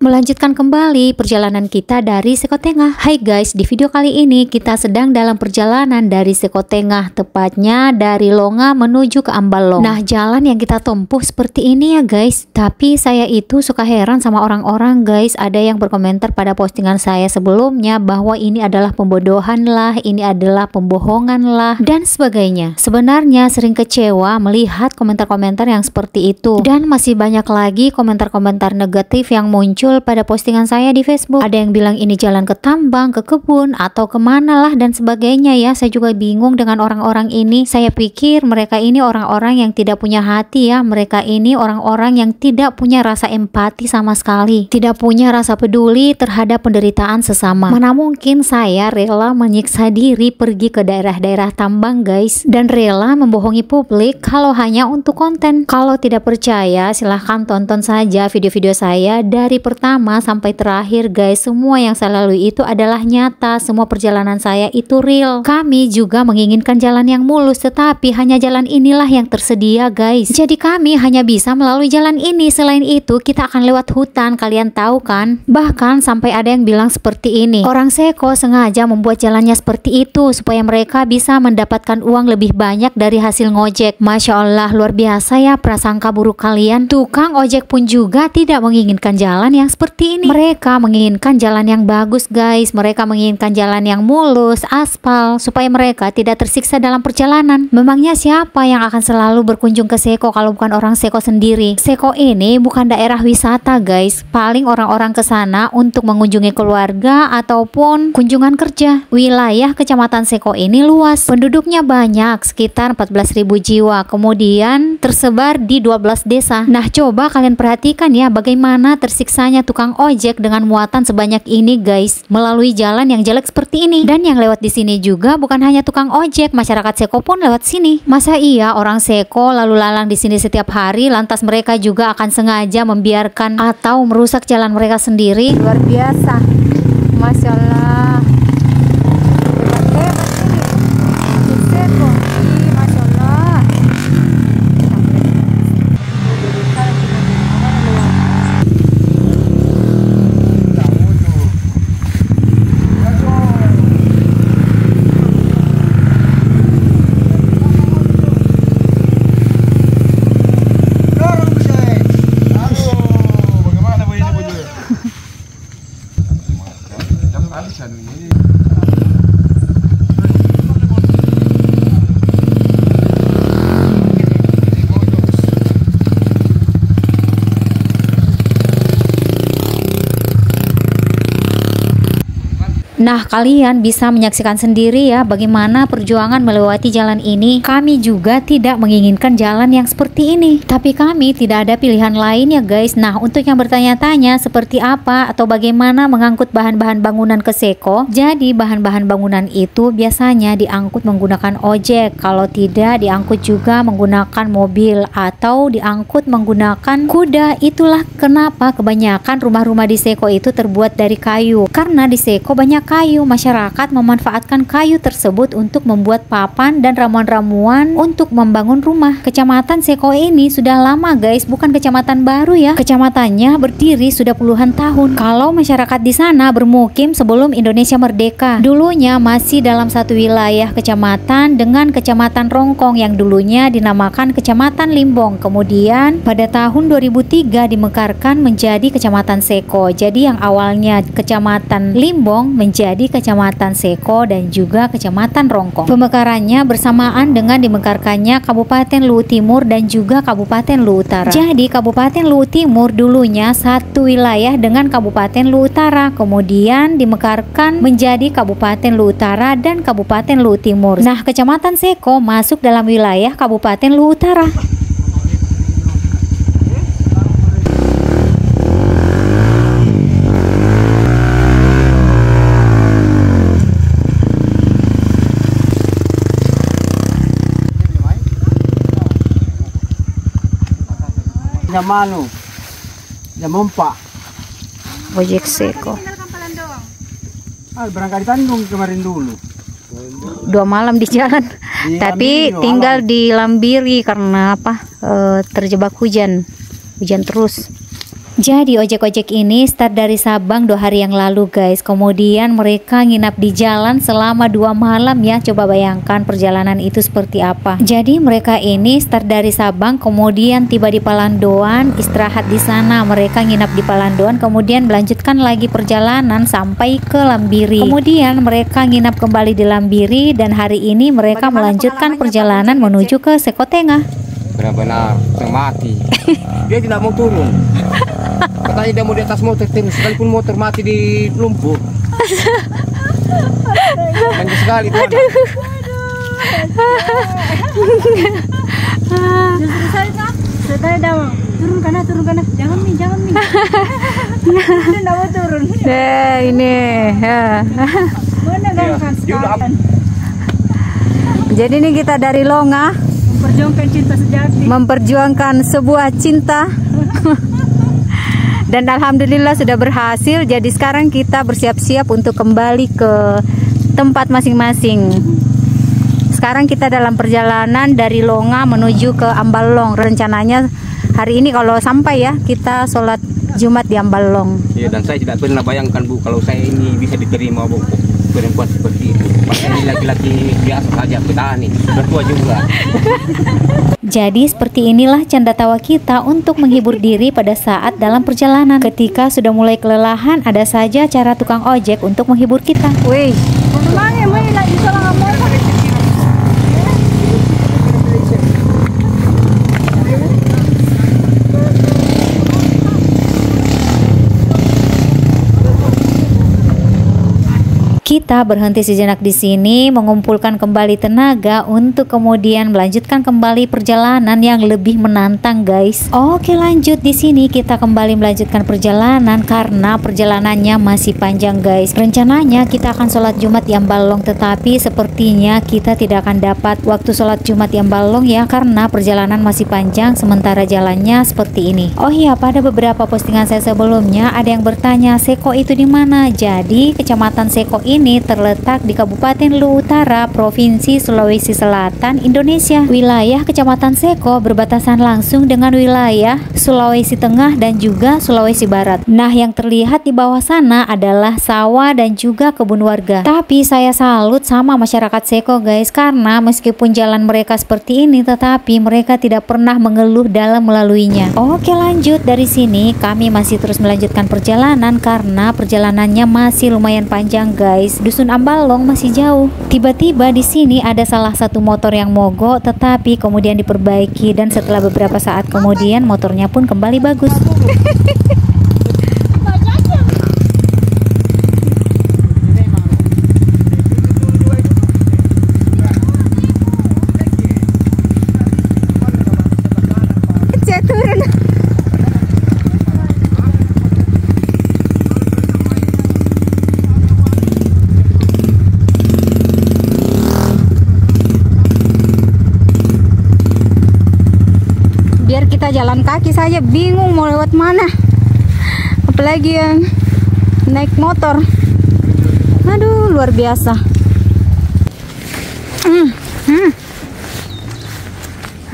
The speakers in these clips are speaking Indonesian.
melanjutkan kembali perjalanan kita dari Sekotengah. Hai guys, di video kali ini kita sedang dalam perjalanan dari Sekotengah, tepatnya dari Longa menuju ke Ambalong. Nah, jalan yang kita tempuh seperti ini ya guys. Tapi saya itu suka heran sama orang-orang guys. Ada yang berkomentar pada postingan saya sebelumnya bahwa ini adalah pembodohan lah, ini adalah pembohongan lah, dan sebagainya. Sebenarnya sering kecewa melihat komentar-komentar yang seperti itu. Dan masih banyak lagi komentar-komentar negatif yang muncul pada postingan saya di Facebook. Ada yang bilang ini jalan ke tambang, ke kebun, atau kemana lah dan sebagainya ya. Saya juga bingung dengan orang-orang ini. Saya pikir mereka ini orang-orang yang tidak punya hati ya. Mereka ini orang-orang yang tidak punya rasa empati sama sekali, tidak punya rasa peduli terhadap penderitaan sesama. Mana mungkin saya rela menyiksa diri pergi ke daerah-daerah tambang guys, dan rela membohongi publik kalau hanya untuk konten. Kalau tidak percaya silahkan tonton saja video-video saya dari pertama sampai terakhir guys. Semua yang saya lalui itu adalah nyata, semua perjalanan saya itu real. Kami juga menginginkan jalan yang mulus, tetapi hanya jalan inilah yang tersedia guys. Jadi kami hanya bisa melalui jalan ini. Selain itu kita akan lewat hutan, kalian tahu kan? Bahkan sampai ada yang bilang seperti ini, orang Seko sengaja membuat jalannya seperti itu supaya mereka bisa mendapatkan uang lebih banyak dari hasil ngojek. Masya Allah, luar biasa ya prasangka buruk kalian. Tukang ojek pun juga tidak menginginkan jalan yang seperti ini. Mereka menginginkan jalan yang bagus guys. Mereka menginginkan jalan yang mulus, aspal, supaya mereka tidak tersiksa dalam perjalanan. Memangnya siapa yang akan selalu berkunjung ke Seko kalau bukan orang Seko sendiri? Seko ini bukan daerah wisata guys. Paling orang-orang ke sana untuk mengunjungi keluarga ataupun kunjungan kerja. Wilayah Kecamatan Seko ini luas. Penduduknya banyak, sekitar 14.000 jiwa. Kemudian tersebar di 12 desa. Nah, coba kalian perhatikan ya bagaimana tersiksanya tukang ojek dengan muatan sebanyak ini guys, melalui jalan yang jelek seperti ini. Dan yang lewat di sini juga bukan hanya tukang ojek, masyarakat Seko pun lewat sini. Masa iya orang Seko lalu lalang di sini setiap hari, lantas mereka juga akan sengaja membiarkan atau merusak jalan mereka sendiri? Luar biasa, Masya Allah. Hebat-hebat ini Seko, Masya Allah. Nah, kalian bisa menyaksikan sendiri ya bagaimana perjuangan melewati jalan ini. Kami juga tidak menginginkan jalan yang seperti ini, tapi kami tidak ada pilihan lain ya guys. Nah, untuk yang bertanya-tanya seperti apa atau bagaimana mengangkut bahan-bahan bangunan ke Seko, jadi bahan-bahan bangunan itu biasanya diangkut menggunakan ojek. Kalau tidak, diangkut juga menggunakan mobil atau diangkut menggunakan kuda. Itulah kenapa kebanyakan rumah-rumah di Seko itu terbuat dari kayu, karena di Seko banyak kayu. Masyarakat memanfaatkan kayu tersebut untuk membuat papan dan ramuan-ramuan untuk membangun rumah. Kecamatan Seko ini sudah lama guys, bukan kecamatan baru ya. Kecamatannya berdiri sudah puluhan tahun. Kalau masyarakat di sana bermukim sebelum Indonesia merdeka. Dulunya masih dalam satu wilayah kecamatan dengan Kecamatan Rongkong yang dulunya dinamakan Kecamatan Limbong. Kemudian pada tahun 2003 dimekarkan menjadi Kecamatan Seko. Jadi yang awalnya Kecamatan Limbong menjadi Kecamatan Seko dan juga Kecamatan Rongkong. Pemekarannya bersamaan dengan dimekarkannya Kabupaten Luwu Timur dan juga Kabupaten Luwu Utara. Jadi Kabupaten Luwu Timur dulunya satu wilayah dengan Kabupaten Luwu Utara, kemudian dimekarkan menjadi Kabupaten Luwu Utara dan Kabupaten Luwu Timur. Nah, Kecamatan Seko masuk dalam wilayah Kabupaten Luwu Utara. Jam anu, jam 4. Ojek Seko. Berangkat di Tanjung kemarin dulu. 2 malam di jalan. Tapi tinggal di Lambiri karena apa? Terjebak hujan terus. Jadi ojek-ojek ini start dari Sabang 2 hari yang lalu guys. Kemudian mereka nginap di jalan selama 2 malam ya. Coba bayangkan perjalanan itu seperti apa. Jadi mereka ini start dari Sabang, kemudian tiba di Palandoan, istirahat di sana. Mereka nginap di Palandoan, kemudian melanjutkan lagi perjalanan sampai ke Lambiri. Kemudian mereka nginap kembali di Lambiri dan hari ini mereka melanjutkan perjalanan menuju ke Sekotengah. Benar-benar mati. Dia tidak mau turun. Katanya dia mau di atas motor terus, sekalipun motor mati di lumpur. Manja sekali tuh anak. Saya dah turun kanan, jangan mi. Dia tidak mau turun. Ini. Mana gangkan sekali. Jadi ini kita dari Longa Memperjuangkan cinta sejati. memperjuangkan sebuah cinta. Dan alhamdulillah sudah berhasil. Jadi sekarang kita bersiap-siap untuk kembali ke tempat masing-masing. Sekarang kita dalam perjalanan dari Longa menuju ke Ambalong. Rencananya hari ini kalau sampai ya, kita sholat Jumat di Ambalong. Iya, dan saya tidak pernah bayangkan Bu kalau saya ini bisa diterima Bu, perempuan seperti itu. Padahal ini laki-laki biasa saja, petani, sudah tua juga. Jadi seperti inilah canda tawa kita untuk menghibur diri pada saat dalam perjalanan. Ketika sudah mulai kelelahan, ada saja cara tukang ojek untuk menghibur kita. Wih, Memangnya mai lagi salah motor. kita berhenti sejenak di sini mengumpulkan kembali tenaga untuk kemudian melanjutkan kembali perjalanan yang lebih menantang guys. Oke, lanjut di sini kita kembali melanjutkan perjalanan karena perjalanannya masih panjang guys. Rencananya kita akan sholat Jumat di Ambalong, tetapi sepertinya kita tidak akan dapat waktu sholat Jumat di Ambalong ya, karena perjalanan masih panjang sementara jalannya seperti ini. Oh iya, pada beberapa postingan saya sebelumnya ada yang bertanya Seko itu di mana? Jadi Kecamatan Seko ini terletak di Kabupaten Luwu Utara, Provinsi Sulawesi Selatan, Indonesia. Wilayah Kecamatan Seko berbatasan langsung dengan wilayah Sulawesi Tengah dan juga Sulawesi Barat. Nah, yang terlihat di bawah sana adalah sawah dan juga kebun warga. Tapi saya salut sama masyarakat Seko guys, karena meskipun jalan mereka seperti ini, tetapi mereka tidak pernah mengeluh dalam melaluinya. Oke, lanjut dari sini kami masih terus melanjutkan perjalanan karena perjalanannya masih lumayan panjang guys. Dusun Ambalong masih jauh. Tiba-tiba di sini ada salah satu motor yang mogok, tetapi kemudian diperbaiki dan setelah beberapa saat kemudian motornya pun kembali bagus. Biar kita jalan kaki saja bingung mau lewat mana, apalagi yang naik motor. Aduh, luar biasa.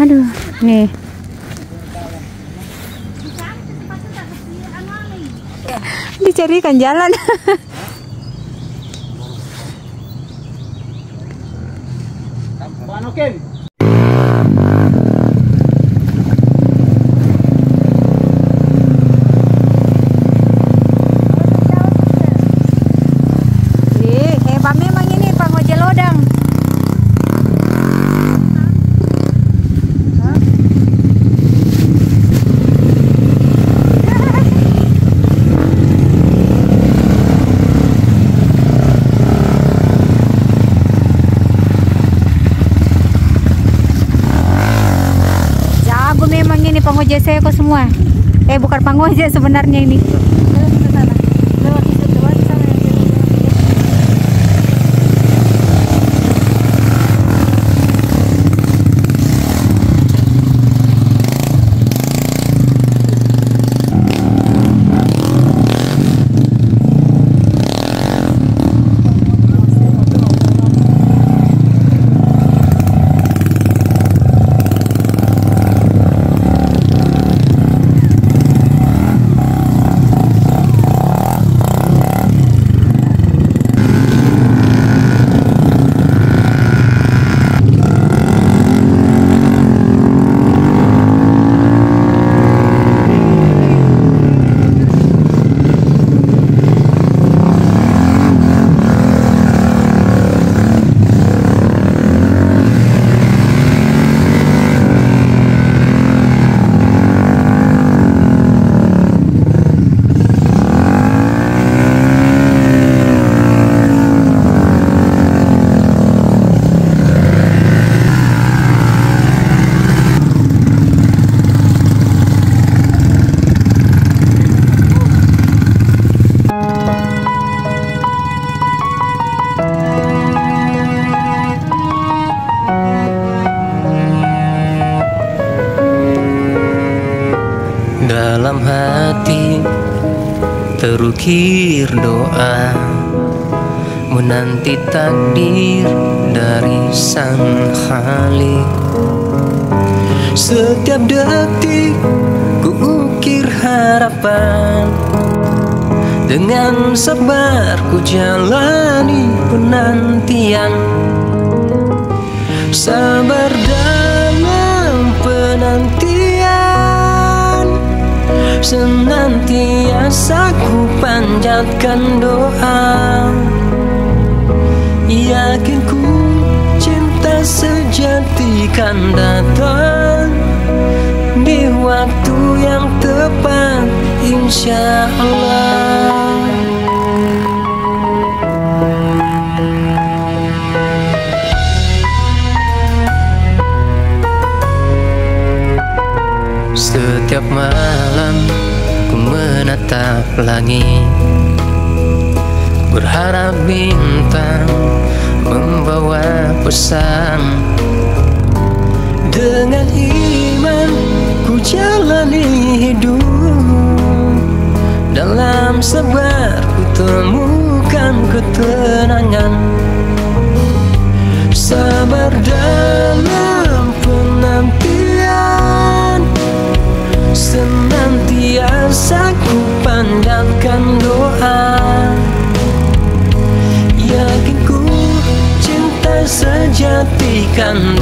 Aduh, nih dicarikan jalan. Hebat memang ini Pak Ngojek Lodang. Jago memang ini Pak Ngojek Seko semua. Bukan Pak Ngojek sebenarnya ini. berukir doa, menanti takdir dari Sang Khalik. Setiap detik ku ukir harapan, dengan sabar ku jalani penantian. Sabar dalam penantian, senantiasa ku panjatkan doa. Yakin ku cinta sejati kan datang di waktu yang tepat, insya Allah. Setiap malam ku menatap langit, berharap bintang membawa pesan. Dengan iman ku jalani hidup, dalam sabar ku temukan ketenangan. Sabar dalam penantian, senantiasa ku panjatkan doa. Yakin ku cinta sejati kan